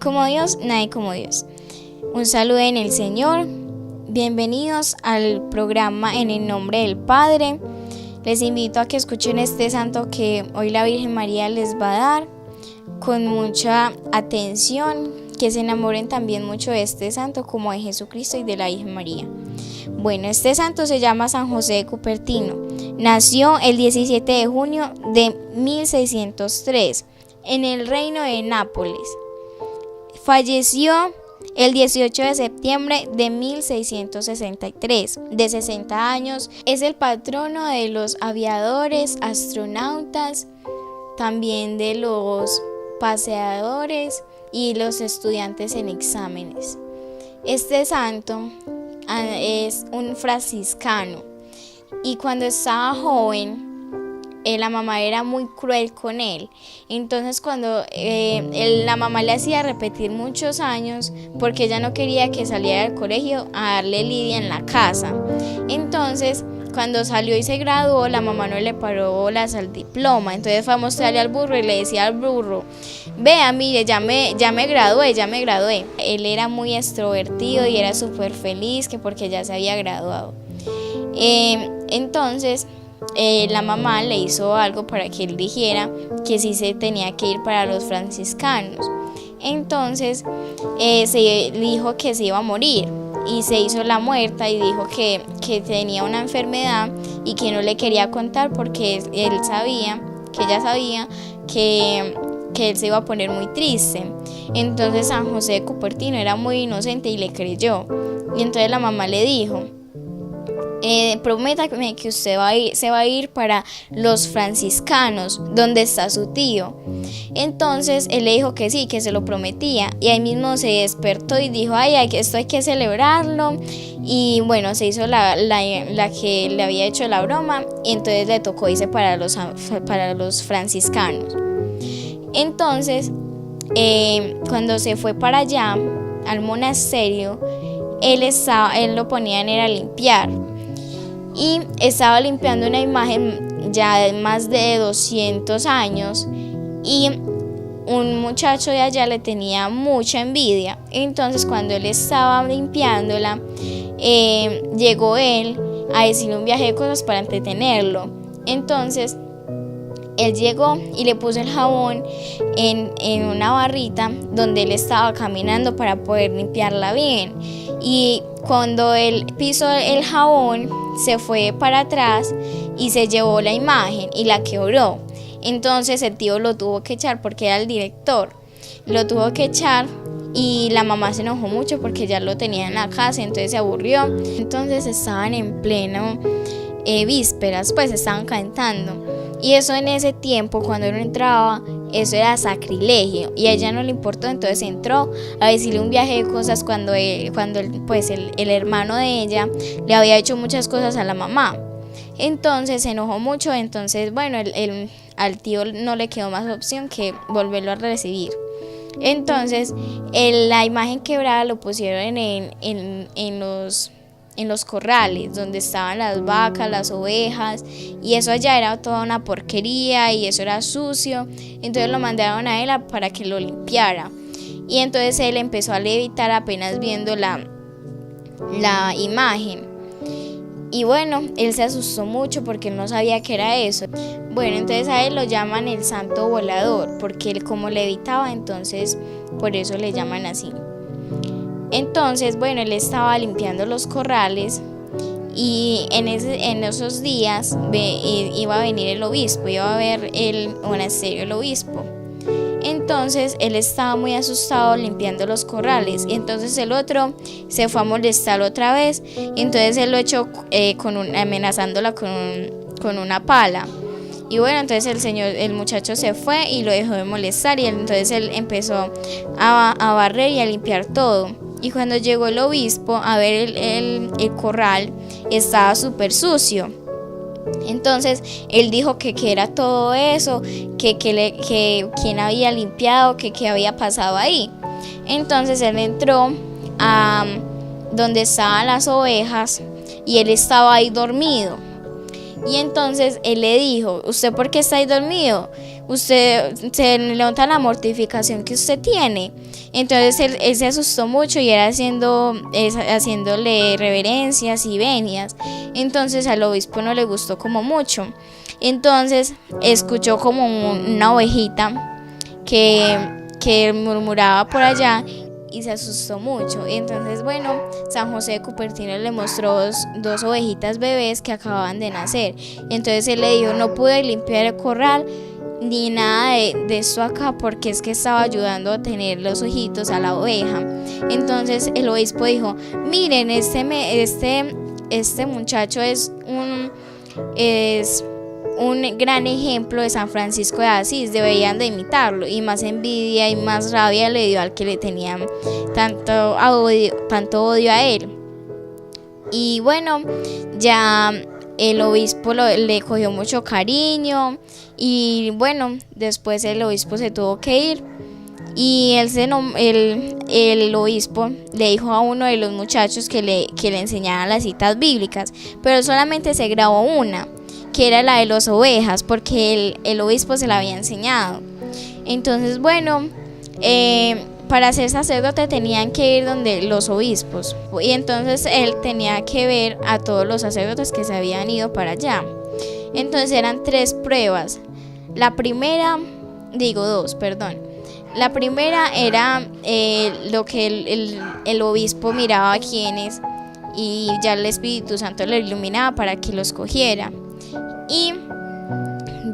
como Dios, nadie como Dios. Un saludo en el Señor. Bienvenidos al programa En el Nombre del Padre. Les invito a que escuchen este santo que hoy la Virgen María les va a dar con mucha atención, que se enamoren también mucho de este santo como de Jesucristo y de la Virgen María. Bueno, este santo se llama San José de Cupertino. Nació el 17 de junio de 1603 en el reino de Nápoles. Falleció el 18 de septiembre de 1663, de 60 años. Es el patrono de los aviadores, astronautas, también de los paseadores y los estudiantes en exámenes. Este santo es un franciscano y cuando estaba joven la mamá era muy cruel con él. Entonces cuando la mamá le hacía repetir muchos años porque ella no quería que saliera del colegio a darle lidia en la casa. Entonces cuando salió y se graduó, la mamá no le paró bolas al diploma. Entonces fue a mostrarle al burro y le decía al burro: vea, mire, ya me gradué. Él era muy extrovertido y era súper feliz que porque ya se había graduado. Entonces la mamá le hizo algo para que él dijera que sí se tenía que ir para los franciscanos. Entonces se dijo que se iba a morir y se hizo la muerta y dijo que tenía una enfermedad y que no le quería contar porque ella sabía que él se iba a poner muy triste. Entonces San José de Cupertino era muy inocente y le creyó. Y entonces la mamá le dijo: prométame que usted se va a ir para los franciscanos, donde está su tío. Entonces él le dijo que sí, que se lo prometía, y ahí mismo se despertó y dijo: esto hay que celebrarlo. Y bueno, se hizo la que le había hecho la broma, y entonces le tocó irse para los franciscanos. Entonces cuando se fue para allá al monasterio, él lo ponían era a limpiar. Y estaba limpiando una imagen ya de más de 200 años y un muchacho de allá le tenía mucha envidia. Entonces cuando él estaba limpiándola, llegó él a decirle un viaje de cosas para entretenerlo. Entonces él llegó y le puso el jabón en una barrita donde él estaba caminando para poder limpiarla bien. Y cuando él pisó el jabón, se fue para atrás y se llevó la imagen y la quebró. Entonces el tío lo tuvo que echar porque era el director. Lo tuvo que echar y la mamá se enojó mucho porque ya lo tenía en la casa, entonces se aburrió. Entonces estaban en pleno vísperas, pues estaban cantando. Y eso en ese tiempo, cuando uno entraba, eso era sacrilegio y a ella no le importó. Entonces entró a decirle un viaje de cosas cuando el hermano de ella le había hecho muchas cosas a la mamá. Entonces se enojó mucho. Entonces bueno, al tío no le quedó más opción que volverlo a recibir. Entonces la imagen quebrada lo pusieron en los corrales donde estaban las vacas, las ovejas, y eso allá era toda una porquería y eso era sucio. Entonces lo mandaron a él para que lo limpiara, y entonces él empezó a levitar apenas viendo la imagen. Y bueno, él se asustó mucho porque él no sabía qué era eso. Bueno, entonces a él lo llaman el santo volador porque él como levitaba, entonces por eso le llaman así. Entonces, bueno, él estaba limpiando los corrales y en esos días iba a venir el obispo, iba a ver el monasterio el obispo. Entonces él estaba muy asustado limpiando los corrales y entonces el otro se fue a molestar otra vez y entonces él lo echó amenazándola con una pala. Y bueno, entonces el muchacho se fue y lo dejó de molestar y entonces él empezó a barrer y a limpiar todo. Y cuando llegó el obispo a ver el corral, estaba súper sucio. Entonces él dijo que era todo eso, que quién había limpiado, que había pasado ahí. Entonces él entró a donde estaban las ovejas y él estaba ahí dormido. Y entonces él le dijo: ¿usted por qué está ahí dormido? Usted se le nota la mortificación que usted tiene. Entonces él se asustó mucho y era haciéndole reverencias y venias. Entonces al obispo no le gustó como mucho. Entonces escuchó como una ovejita que murmuraba por allá y se asustó mucho. Entonces, bueno, San José de Cupertino le mostró dos ovejitas bebés que acababan de nacer. Entonces él le dijo: no pude limpiar el corral ni nada de esto acá, porque es que estaba ayudando a tener los ojitos a la oveja. Entonces el obispo dijo: miren, este muchacho es un gran ejemplo de San Francisco de Asís, deberían de imitarlo. Y más envidia y más rabia le dio al que le tenían tanto odio a él. Y bueno, ya el obispo le cogió mucho cariño, y bueno, después el obispo se tuvo que ir. Y el obispo le dijo a uno de los muchachos que le enseñara las citas bíblicas, pero solamente se grabó una, que era la de las ovejas, porque el obispo se la había enseñado. Entonces, bueno, para ser sacerdote tenían que ir donde los obispos, y entonces él tenía que ver a todos los sacerdotes que se habían ido para allá. Entonces eran 3 pruebas. La primera era lo que el obispo miraba a quienes, y ya el Espíritu Santo le iluminaba para que los cogiera. Y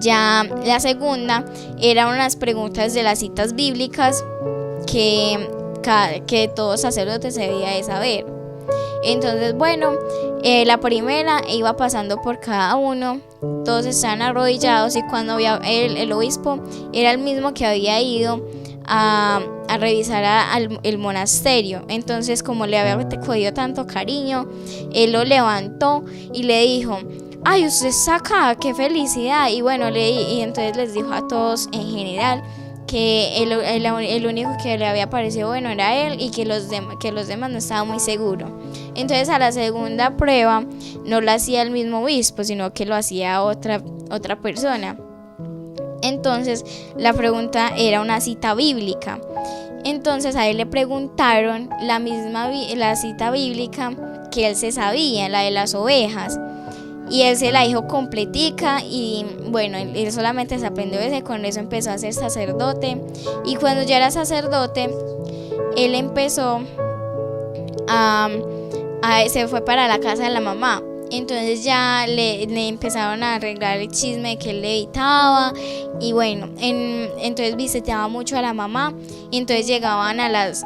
ya la segunda eran unas preguntas de las citas bíblicas que todo sacerdote se debía de saber. Entonces, bueno, la primera iba pasando por cada uno, todos estaban arrodillados, y cuando vio el obispo, era el mismo que había ido a revisar el monasterio. Entonces, como le había cogido tanto cariño, él lo levantó y le dijo: ¡ay, usted está acá! ¡Qué felicidad! Y bueno, y entonces les dijo a todos en general que el único que le había parecido bueno era él, y que los demás no estaban muy seguros. Entonces a la segunda prueba no lo hacía el mismo obispo, sino que lo hacía otra persona. Entonces la pregunta era una cita bíblica. Entonces a él le preguntaron la cita bíblica que él se sabía, la de las ovejas. Y él se la dijo completica, y bueno, él solamente se aprendió ese, con eso empezó a ser sacerdote. Y cuando ya era sacerdote, él empezó se fue para la casa de la mamá. Entonces ya le empezaron a arreglar el chisme de que él levitaba, y bueno, entonces visitaba mucho a la mamá, y entonces llegaban a las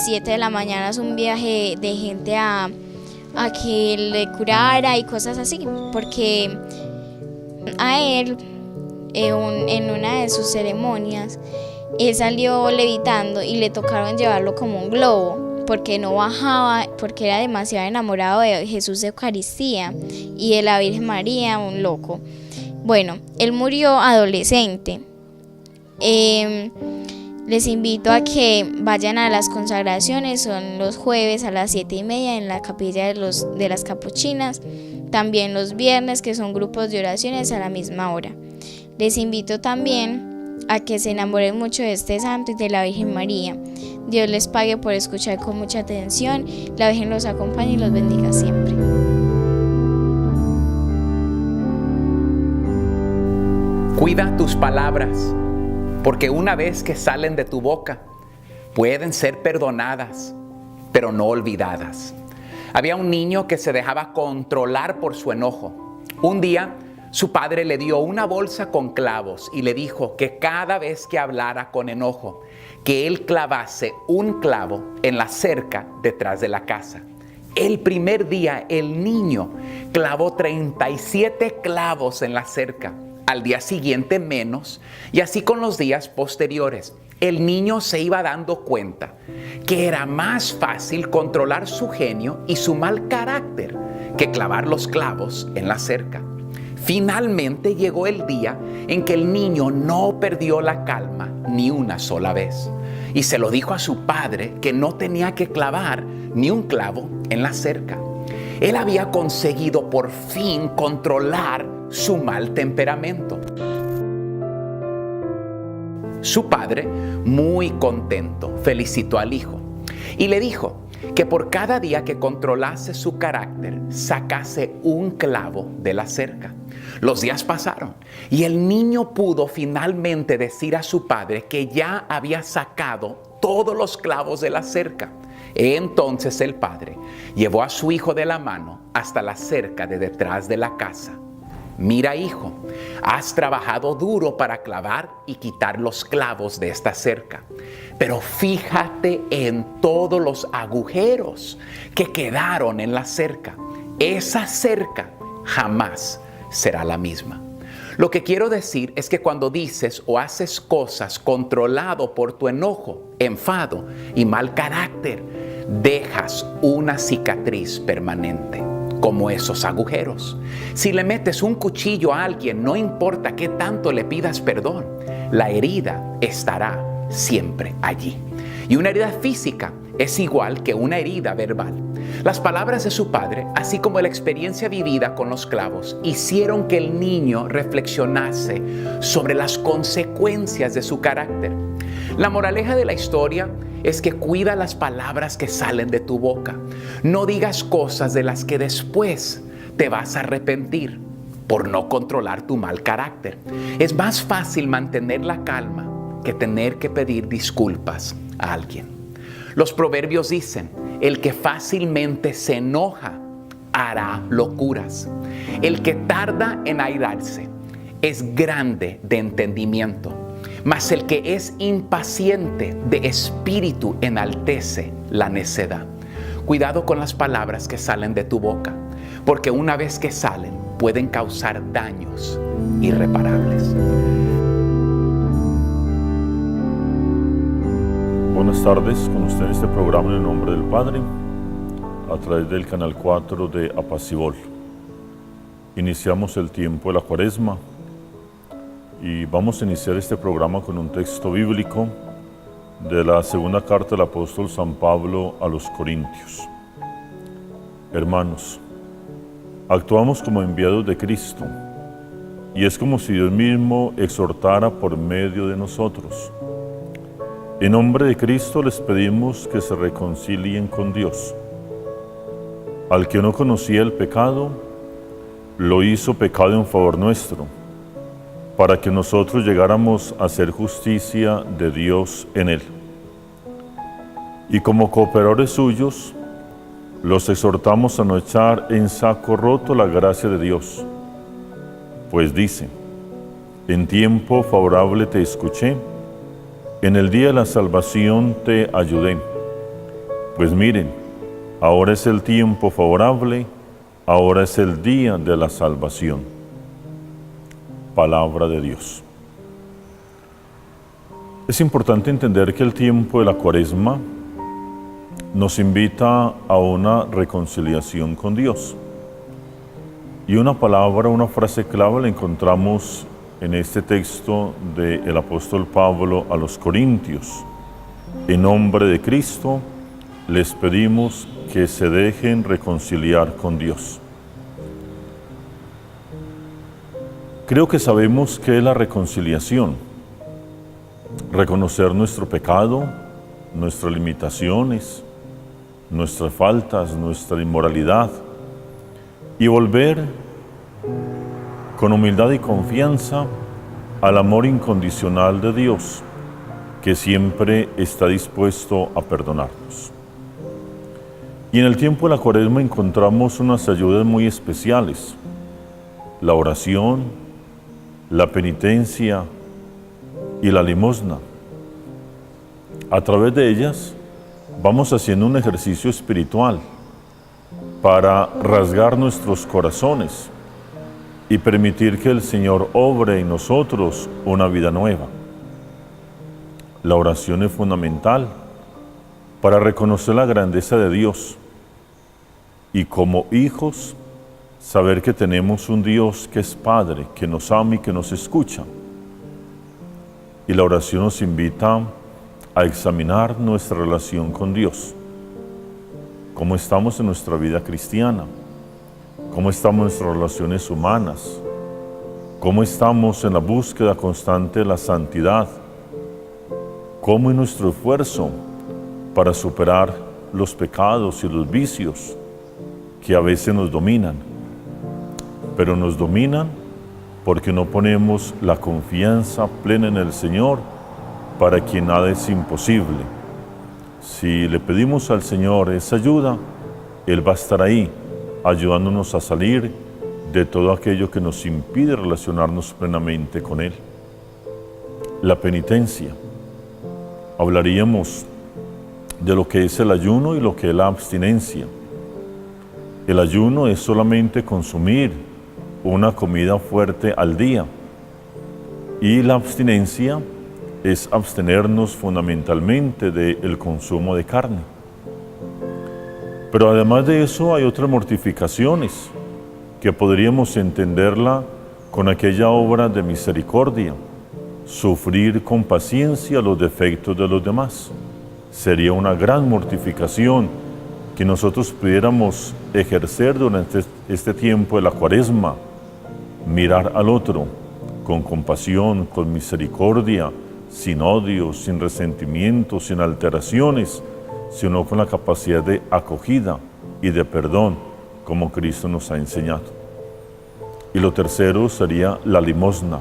7 de la mañana un viaje de gente a que le curara y cosas así, porque a él en una de sus ceremonias él salió levitando y le tocaron llevarlo como un globo, porque no bajaba, porque era demasiado enamorado de Jesús de Eucaristía y de la Virgen María, un loco. Bueno, él murió adolescente. Les invito a que vayan a las consagraciones, son los jueves a las 7:30 en la capilla de las Capuchinas, también los viernes, que son grupos de oraciones a la misma hora. Les invito también a que se enamoren mucho de este santo y de la Virgen María. Dios les pague por escuchar con mucha atención, la Virgen los acompañe y los bendiga siempre. Cuida tus palabras, porque una vez que salen de tu boca, pueden ser perdonadas, pero no olvidadas. Había un niño que se dejaba controlar por su enojo. Un día, su padre le dio una bolsa con clavos y le dijo que cada vez que hablara con enojo, que él clavase un clavo en la cerca detrás de la casa. El primer día, el niño clavó 37 clavos en la cerca. Al día siguiente menos, y así con los días posteriores. El niño se iba dando cuenta que era más fácil controlar su genio y su mal carácter que clavar los clavos en la cerca. Finalmente llegó el día en que el niño no perdió la calma ni una sola vez, y se lo dijo a su padre que no tenía que clavar ni un clavo en la cerca. Él había conseguido por fin controlar su mal temperamento. Su padre, muy contento, felicitó al hijo y le dijo que por cada día que controlase su carácter, sacase un clavo de la cerca. Los días pasaron y el niño pudo finalmente decir a su padre que ya había sacado todos los clavos de la cerca. Entonces el padre llevó a su hijo de la mano hasta la cerca de detrás de la casa. Mira, hijo, has trabajado duro para clavar y quitar los clavos de esta cerca, pero fíjate en todos los agujeros que quedaron en la cerca. Esa cerca jamás será la misma. Lo que quiero decir es que cuando dices o haces cosas controlado por tu enojo, enfado y mal carácter, dejas una cicatriz permanente, como esos agujeros. Si le metes un cuchillo a alguien, no importa qué tanto le pidas perdón, la herida estará siempre allí. Y una herida física es igual que una herida verbal. Las palabras de su padre, así como la experiencia vivida con los clavos, hicieron que el niño reflexionase sobre las consecuencias de su carácter. La moraleja de la historia es que cuida las palabras que salen de tu boca. No digas cosas de las que después te vas a arrepentir por no controlar tu mal carácter. Es más fácil mantener la calma que tener que pedir disculpas a alguien. Los proverbios dicen: el que fácilmente se enoja hará locuras. El que tarda en airarse es grande de entendimiento, mas el que es impaciente de espíritu enaltece la necedad. Cuidado con las palabras que salen de tu boca, porque una vez que salen pueden causar daños irreparables. Buenas tardes, con ustedes este programa en el nombre del Padre, a través del canal 4 de Apacibol. Iniciamos el tiempo de la Cuaresma y vamos a iniciar este programa con un texto bíblico de la segunda carta del apóstol San Pablo a los Corintios. Hermanos, actuamos como enviados de Cristo, y es como si Dios mismo exhortara por medio de nosotros. En nombre de Cristo les pedimos que se reconcilien con Dios. Al que no conocía el pecado, lo hizo pecado en favor nuestro, para que nosotros llegáramos a hacer justicia de Dios en él. Y como cooperadores suyos, los exhortamos a no echar en saco roto la gracia de Dios, pues dice: en tiempo favorable te escuché, en el día de la salvación te ayudé. Pues miren, ahora es el tiempo favorable, ahora es el día de la salvación. Palabra de Dios. Es importante entender que el tiempo de la Cuaresma nos invita a una reconciliación con Dios. Y una palabra, una frase clave la encontramos en este texto del apóstol Pablo a los Corintios. En nombre de Cristo les pedimos que se dejen reconciliar con Dios. Creo que sabemos qué es la reconciliación. Reconocer nuestro pecado, nuestras limitaciones, nuestras faltas, nuestra inmoralidad, y volver con humildad y confianza al amor incondicional de Dios, que siempre está dispuesto a perdonarnos. Y en el tiempo de la Cuaresma encontramos unas ayudas muy especiales: la oración, la penitencia y la limosna. A través de ellas vamos haciendo un ejercicio espiritual para rasgar nuestros corazones y permitir que el Señor obre en nosotros una vida nueva. La oración es fundamental para reconocer la grandeza de Dios y, como hijos, saber que tenemos un Dios que es Padre, que nos ama y que nos escucha. Y la oración nos invita a examinar nuestra relación con Dios. ¿Cómo estamos en nuestra vida cristiana? ¿Cómo estamos en nuestras relaciones humanas? ¿Cómo estamos en la búsqueda constante de la santidad? cómo es nuestro esfuerzo para superar los pecados y los vicios que a veces nos dominan, pero nos dominan porque no ponemos la confianza plena en el Señor, para quien nada es imposible. Si le pedimos al Señor esa ayuda, Él va a estar ahí, ayudándonos a salir de todo aquello que nos impide relacionarnos plenamente con Él. La penitencia. Hablaríamos de lo que es el ayuno y lo que es la abstinencia. El ayuno es solamente consumir una comida fuerte al día, y la abstinencia es abstenernos fundamentalmente del consumo de carne. Pero además de eso hay otras mortificaciones que podríamos entenderla con aquella obra de misericordia: sufrir con paciencia los defectos de los demás. Sería una gran mortificación que nosotros pudiéramos ejercer durante este tiempo de la Cuaresma: mirar al otro con compasión, con misericordia, sin odio, sin resentimiento, sin alteraciones, sino con la capacidad de acogida y de perdón, como Cristo nos ha enseñado. Y lo tercero sería la limosna,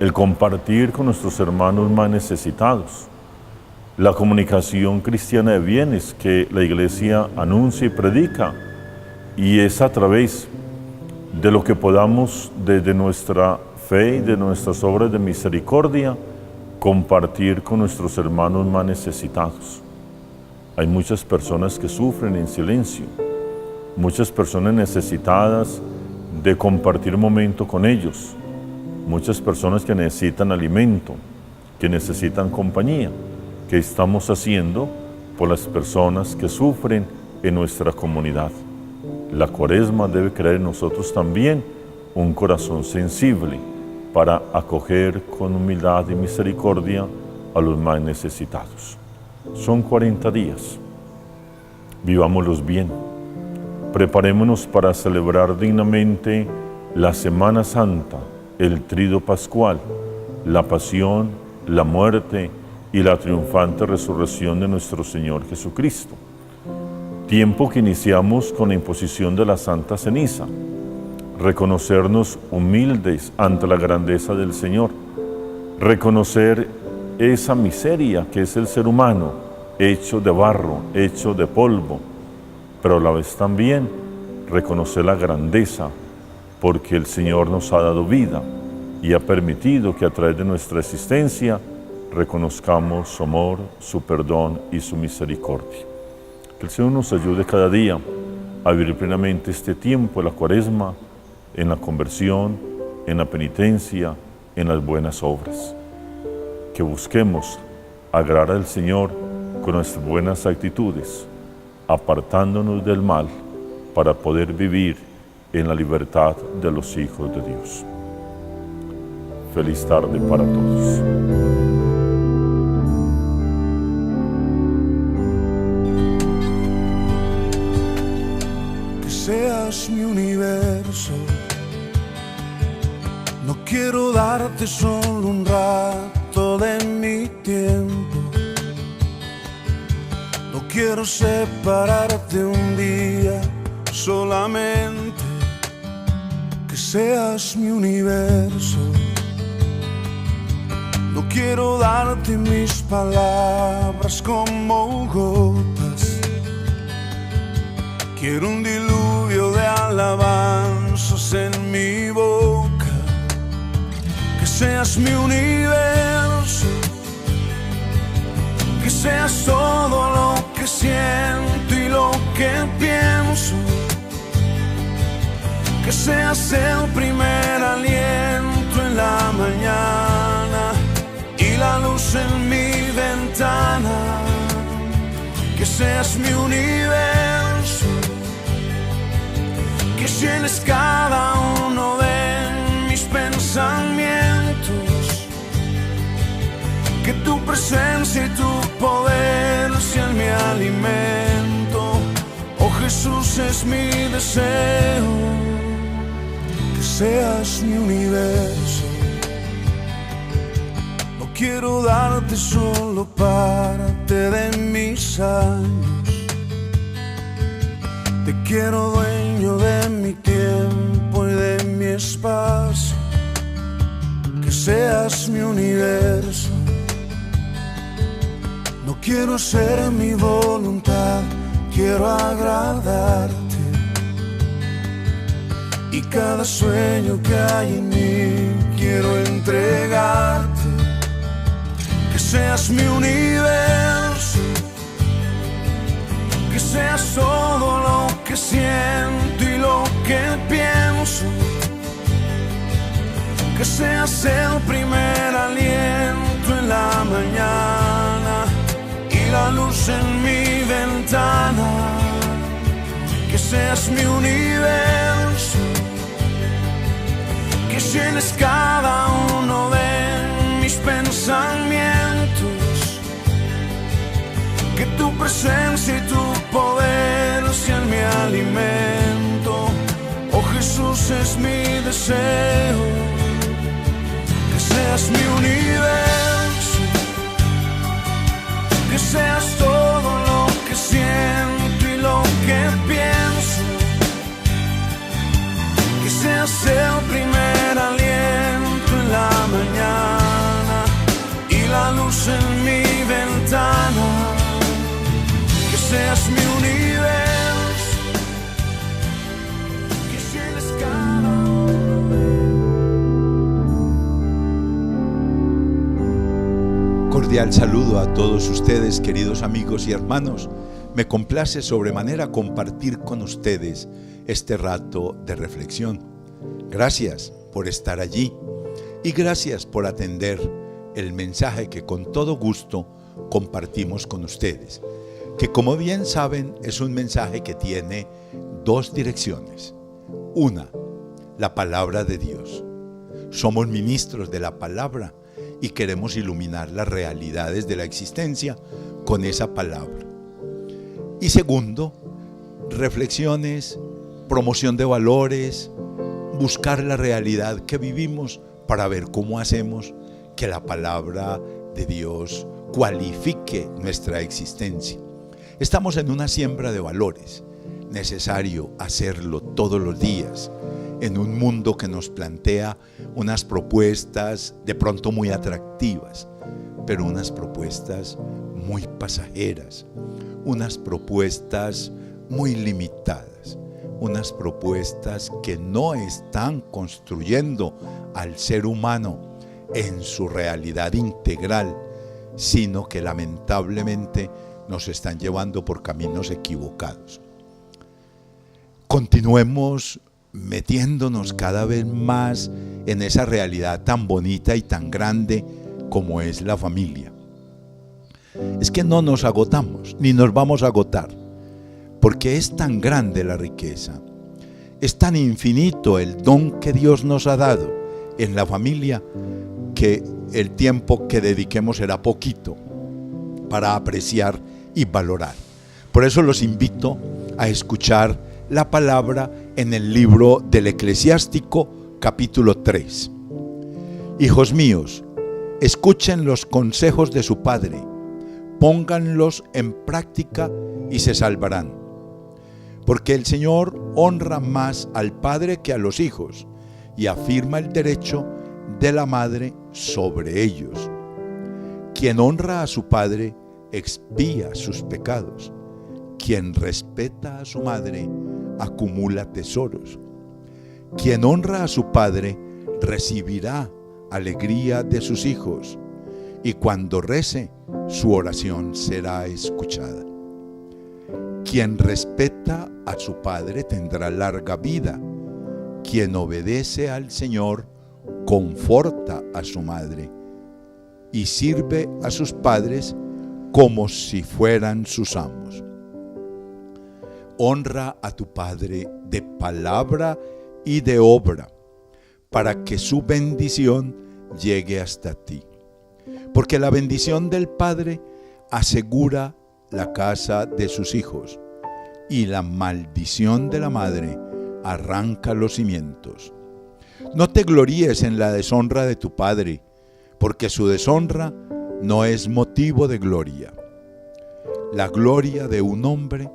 el compartir con nuestros hermanos más necesitados, la comunicación cristiana de bienes que la Iglesia anuncia y predica, y es a través de lo que podamos desde nuestra fe y de nuestras obras de misericordia compartir con nuestros hermanos más necesitados. Hay muchas personas que sufren en silencio, muchas personas necesitadas de compartir momento con ellos, muchas personas que necesitan alimento, que necesitan compañía. ¿Qué estamos haciendo por las personas que sufren en nuestra comunidad? La Cuaresma debe crear en nosotros también un corazón sensible para acoger con humildad y misericordia a los más necesitados. Son 40 días. Vivámoslos bien. Preparémonos para celebrar dignamente la Semana Santa, el Tríodo Pascual, la pasión, la muerte y la triunfante resurrección de nuestro Señor Jesucristo. Tiempo que iniciamos con la imposición de la Santa Ceniza. Reconocernos humildes ante la grandeza del Señor. Reconocer esa miseria que es el ser humano, hecho de barro, hecho de polvo, pero a la vez también reconocer la grandeza, porque el Señor nos ha dado vida y ha permitido que a través de nuestra existencia reconozcamos su amor, su perdón y su misericordia. Que el Señor nos ayude cada día a vivir plenamente este tiempo de la Cuaresma en la conversión, en la penitencia, en las buenas obras. Que busquemos agradar al Señor con nuestras buenas actitudes, apartándonos del mal para poder vivir en la libertad de los hijos de Dios. Feliz tarde para todos. Seas mi universo, no quiero darte solo un rato de mi tiempo, no quiero separarte un día, solamente que seas mi universo. No quiero darte mis palabras como gotas, quiero un diluvio de alabanzas en mi boca. Que seas mi universo, que seas todo lo que siento y lo que pienso. Que seas el primer aliento en la mañana y la luz en mi ventana. Que seas mi universo, que llenes cada uno de mis pensamientos, que tu presencia y tu poder sean mi alimento. Oh Jesús, es mi deseo, que seas mi universo. No quiero darte solo parte de mis años. Te quiero dueño de mi tiempo y de mi espacio. Que seas mi universo. No quiero hacer mi voluntad, quiero agradarte. Y cada sueño que hay en mí quiero entregarte. Que seas mi universo, que seas todo lo que siento y lo que pienso. Que seas el primer aliento en la mañana y la luz en mi ventana. Que seas mi universo, que llenes cada uno de mis pensamientos. Que tu presencia y tu poder sean mi alimento. Oh Jesús, es mi deseo. Que seas mi universo, que seas todo lo que siento y lo que pienso. Que seas el primer aliento en la mañana y la luz en mi ventana. Que seas mi universo, que llenes cada uno. Cordial saludo a todos ustedes, queridos amigos y hermanos. Me complace sobremanera compartir con ustedes este rato de reflexión. Gracias por estar allí y gracias por atender el mensaje que con todo gusto compartimos con ustedes, que como bien saben es un mensaje que tiene dos direcciones. Una, la palabra de Dios. Somos ministros de la palabra y queremos iluminar las realidades de la existencia con esa palabra. Y segundo, reflexiones, promoción de valores, buscar la realidad que vivimos para ver cómo hacemos que la palabra de Dios cualifique nuestra existencia. Estamos en una siembra de valores, necesario hacerlo todos los días, en un mundo que nos plantea unas propuestas de pronto muy atractivas, pero unas propuestas muy pasajeras, unas propuestas muy limitadas, unas propuestas que no están construyendo al ser humano en su realidad integral, sino que lamentablemente nos están llevando por caminos equivocados. Continuemos metiéndonos cada vez más en esa realidad tan bonita y tan grande como es la familia. Es que no nos agotamos, ni nos vamos a agotar, porque es tan grande la riqueza, es tan infinito el don que Dios nos ha dado en la familia, que el tiempo que dediquemos será poquito para apreciar y valorar. Por eso los invito a escuchar la palabra en el libro del Eclesiástico, capítulo 3. Hijos míos, escuchen los consejos de su padre, pónganlos en práctica y se salvarán. Porque el Señor honra más al padre que a los hijos y afirma el derecho de la madre sobre ellos. Quien honra a su padre expía sus pecados. Quien respeta a su madre acumula tesoros. Quien honra a su padre recibirá alegría de sus hijos, y cuando rece, su oración será escuchada. Quien respeta a su padre tendrá larga vida. Quien obedece al Señor conforta a su madre y sirve a sus padres como si fueran sus amos. Honra a tu padre de palabra y de obra, para que su bendición llegue hasta ti. Porque la bendición del padre asegura la casa de sus hijos, y la maldición de la madre arranca los cimientos. No te gloríes en la deshonra de tu padre, porque su deshonra no es motivo de gloria. La gloria de un hombre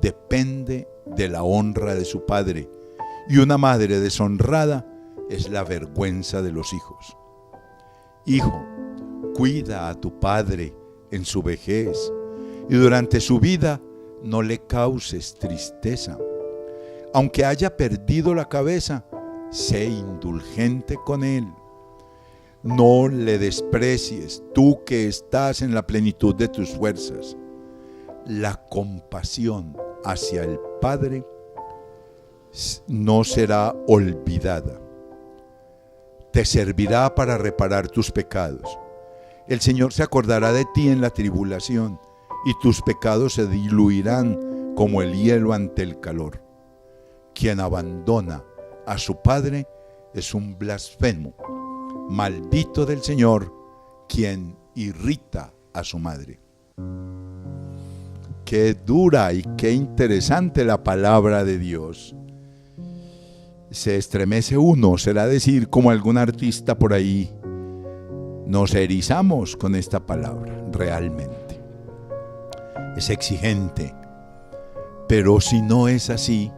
depende de la honra de su padre, y una madre deshonrada es la vergüenza de los hijos. Hijo, cuida a tu padre en su vejez, y durante su vida no le causes tristeza. Aunque haya perdido la cabeza, sé indulgente con él. No le desprecies, tú que estás en la plenitud de tus fuerzas. La compasión hacia el Padre no será olvidada. Te servirá para reparar tus pecados. El Señor se acordará de ti en la tribulación, y tus pecados se diluirán como el hielo ante el calor. Quien abandona a su padre es un blasfemo. Maldito del Señor quien irrita a su madre. Qué dura y qué interesante la palabra de Dios. Se estremece uno, será decir, como algún artista por ahí. Nos erizamos con esta palabra, realmente. Es exigente, pero si no es así,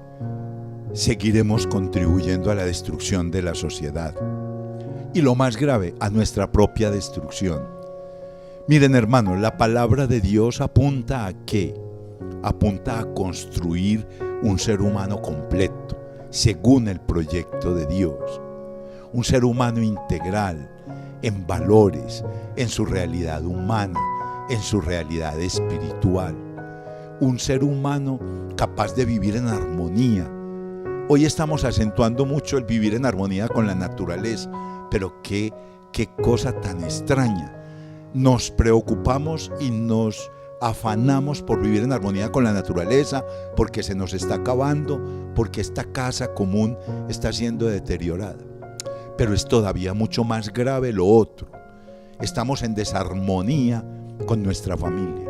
seguiremos contribuyendo a la destrucción de la sociedad. Y lo más grave, a nuestra propia destrucción. Miren, hermanos, la palabra de Dios apunta ¿a qué? Apunta a construir un ser humano completo, según el proyecto de Dios. Un ser humano integral, en valores, en su realidad humana, en su realidad espiritual. Un ser humano capaz de vivir en armonía. Hoy estamos acentuando mucho el vivir en armonía con la naturaleza, pero qué cosa tan extraña. Nos preocupamos y nos afanamos por vivir en armonía con la naturaleza, porque se nos está acabando, porque esta casa común está siendo deteriorada. Pero es todavía mucho más grave lo otro. Estamos en desarmonía con nuestra familia,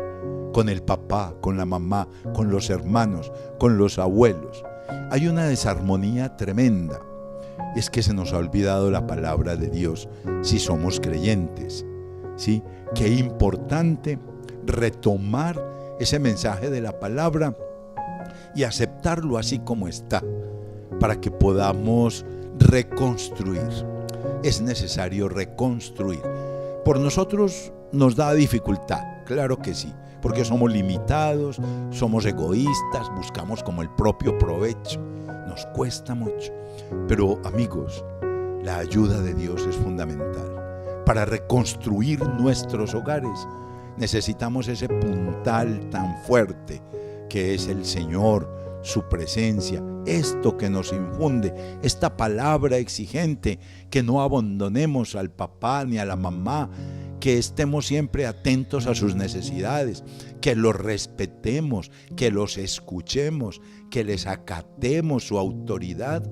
con el papá, con la mamá, con los hermanos, con los abuelos. Hay una desarmonía tremenda. Es que se nos ha olvidado la palabra de Dios si somos creyentes, ¿sí? Qué importante retomar ese mensaje de la palabra y aceptarlo así como está, para que podamos reconstruir. Es necesario reconstruir. Por nosotros nos da dificultad, claro que sí, porque somos limitados, somos egoístas, buscamos como el propio provecho, nos cuesta mucho. Pero amigos, la ayuda de Dios es fundamental. Para reconstruir nuestros hogares necesitamos ese puntal tan fuerte que es el Señor, su presencia, esto que nos infunde, esta palabra exigente, que no abandonemos al papá ni a la mamá, que estemos siempre atentos a sus necesidades, que los respetemos, que los escuchemos, que les acatemos su autoridad.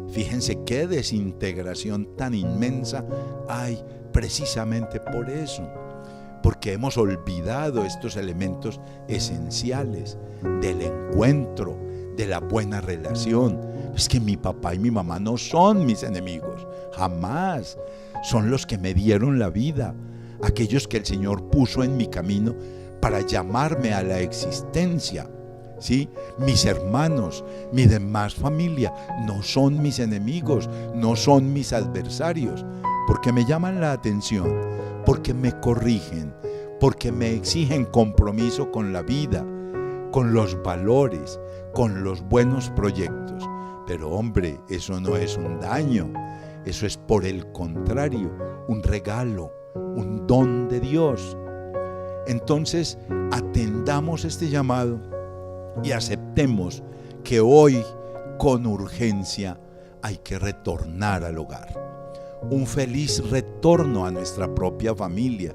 Fíjense qué desintegración tan inmensa hay precisamente por eso, porque hemos olvidado estos elementos esenciales del encuentro, de la buena relación. Es que mi papá y mi mamá no son mis enemigos, jamás. Son los que me dieron la vida, aquellos que el Señor puso en mi camino para llamarme a la existencia. ¿Sí? Mis hermanos, mi demás familia no son mis enemigos, no son mis adversarios, porque me llaman la atención, porque me corrigen, porque me exigen compromiso con la vida, con los valores, con los buenos proyectos. Pero hombre, eso no es un daño, eso es por el contrario, un regalo, un don de Dios. Entonces, atendamos este llamado y aceptemos que hoy, con urgencia, hay que retornar al hogar. Un feliz retorno a nuestra propia familia,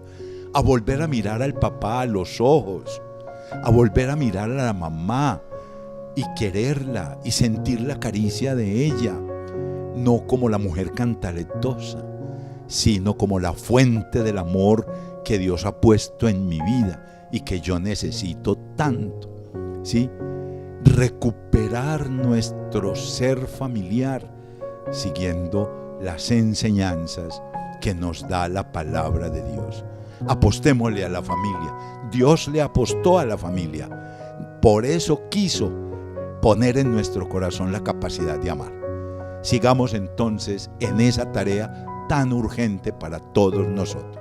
a volver a mirar al papá a los ojos, a volver a mirar a la mamá y quererla y sentir la caricia de ella, no como la mujer cantaletosa, sino como la fuente del amor que Dios ha puesto en mi vida y que yo necesito tanto. ¿Sí? Recuperar nuestro ser familiar siguiendo las enseñanzas que nos da la palabra de Dios. Apostémosle a la familia. Dios le apostó a la familia. Por eso quiso poner en nuestro corazón la capacidad de amar. Sigamos entonces en esa tarea tan urgente para todos nosotros.